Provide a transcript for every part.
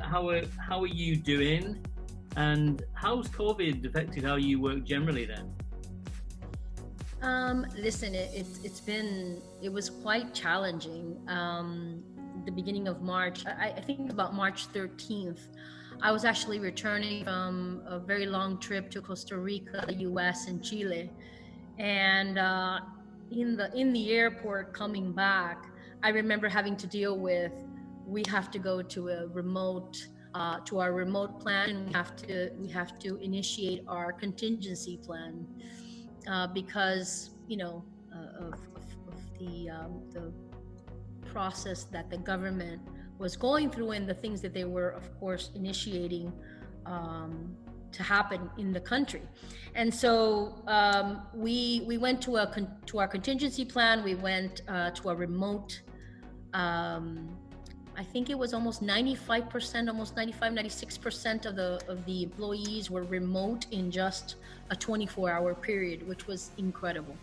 how are you doing? And how's COVID affected how you work generally then? Listen, it was quite challenging. The beginning of March, I think about March 13th, I was actually returning from a very long trip to Costa Rica, US, and Chile. And in the airport coming back, I remember having to deal with, we have to go to a remote to our remote plan, and we have to initiate our contingency plan because of the process that the government was going through and the things that they were, of course, initiating to happen in the country. And so we went to our contingency plan. We went to a remote. I think it was almost 95%, almost 95, 96% of the employees were remote in just a 24-hour period, which was incredible.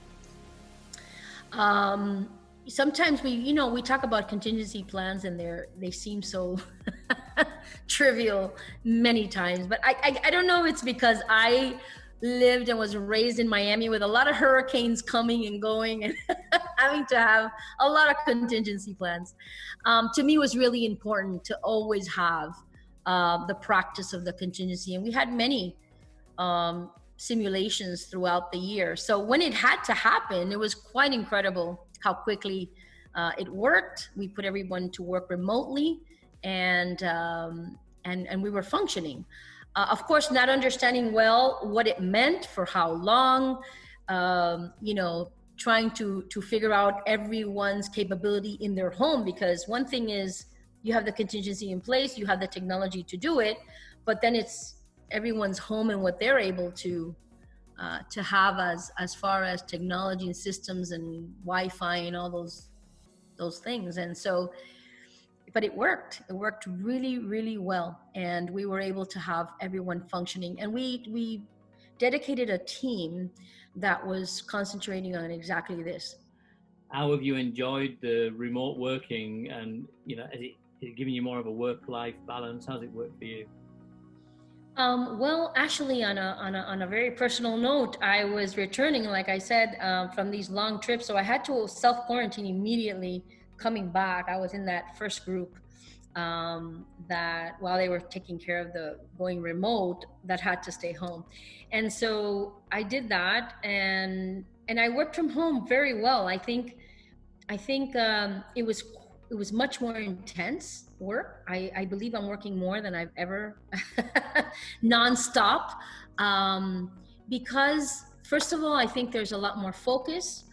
Sometimes we talk about contingency plans and they seem so trivial many times, but I don't know if it's because I lived and was raised in Miami with a lot of hurricanes coming and going and having to have a lot of contingency plans. To me, it was really important to always have the practice of the contingency, and we had many simulations throughout the year. So when it had to happen, it was quite incredible how quickly it worked. We put everyone to work remotely, and we were functioning. Of course, not understanding well what it meant, for how long, trying to figure out everyone's capability in their home, because one thing is you have the contingency in place, you have the technology to do it, but then it's everyone's home and what they're able to have as far as technology and systems and Wi-Fi and all those things. And so, but it worked really, really well, and we were able to have everyone functioning, and we dedicated a team that was concentrating on exactly this. How have you enjoyed the remote working, and has it given you more of a work-life balance? How's it work for you? Well, actually, on a very personal note, I was returning, like I said, from these long trips, so I had to self-quarantine immediately coming back. I was in that first group that, while they were taking care of the going remote, that had to stay home, and so I did that, and I worked from home very well. I think it was much more intense work. I believe I'm working more than I've ever nonstop, because first of all, I think there's a lot more focus.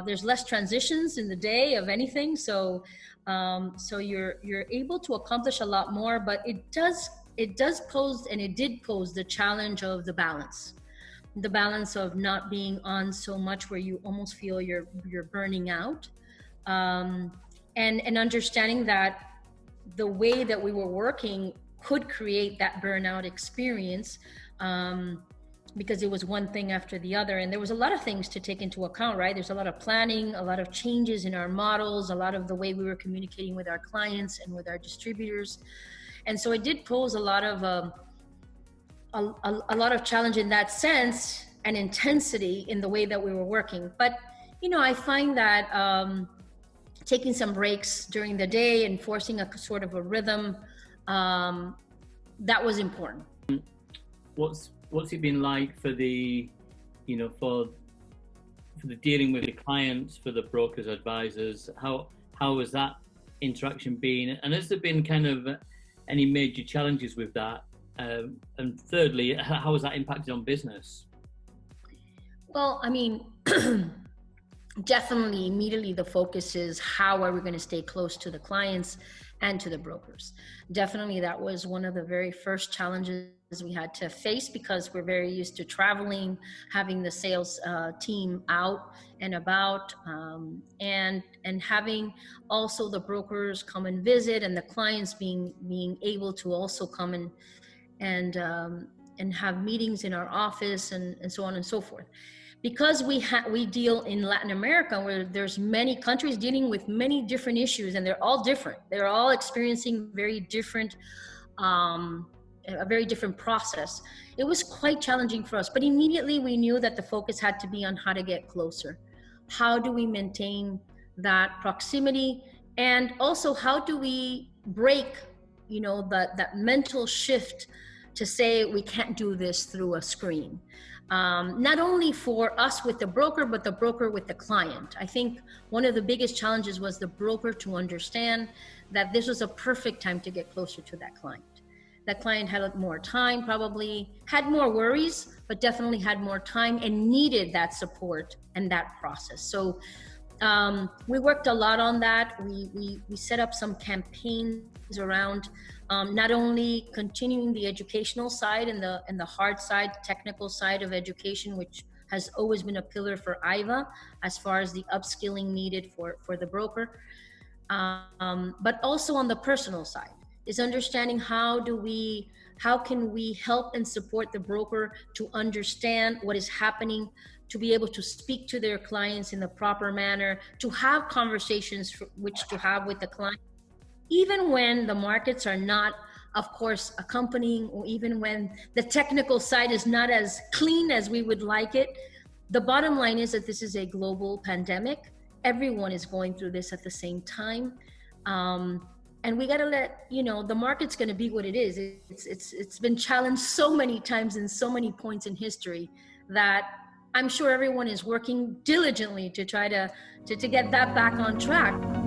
There's less transitions in the day of anything, so you're able to accomplish a lot more. But it does pose, and it did pose, the challenge of the balance of not being on so much where you almost feel you're burning out, and understanding that the way that we were working could create that burnout experience, because it was one thing after the other, and there was a lot of things to take into account, right? There's a lot of planning, a lot of changes in our models, a lot of the way we were communicating with our clients and with our distributors, and so it did pose a lot of challenge in that sense, and intensity in the way that we were working. But I find that taking some breaks during the day and forcing a sort of a rhythm, that was important. What's it been like for the for the dealing with the clients, for the brokers, advisors? How has that interaction been, and has there been kind of any major challenges with that? And thirdly, how has that impacted on business? Well, I mean, definitely immediately the focus is, how are we going to stay close to the clients and to the brokers? Definitely that was one of the very first challenges we had to face, because we're very used to traveling, having the sales team out and about, and having also the brokers come and visit, and the clients being able to also come and have meetings in our office, and so on and so forth. because we deal in Latin America, where there's many countries dealing with many different issues, and they're all different. They're all experiencing very different, a very different process. It was quite challenging for us, but immediately we knew that the focus had to be on how to get closer. How do we maintain that proximity, and also how do we break, that mental shift to say we can't do this through a screen. Not only for us with the broker, but the broker with the client. I think one of the biggest challenges was the broker to understand that this was a perfect time to get closer to that client. That client had more time, probably had more worries, but definitely had more time and needed that support and that process. So we worked a lot on that. We set up some campaigns around not only continuing the educational side and the hard side, technical side of education, which has always been a pillar for Aiva as far as the upskilling needed for the broker, but also on the personal side is understanding how can we help and support the broker to understand what is happening, to be able to speak to their clients in the proper manner, to have conversations which to have with the client, even when the markets are not, of course, accompanying, or even when the technical side is not as clean as we would like it. The bottom line is that this is a global pandemic. Everyone is going through this at the same time. And we got to let, the market's going to be what it is. It's been challenged so many times in so many points in history that I'm sure everyone is working diligently to try to get that back on track.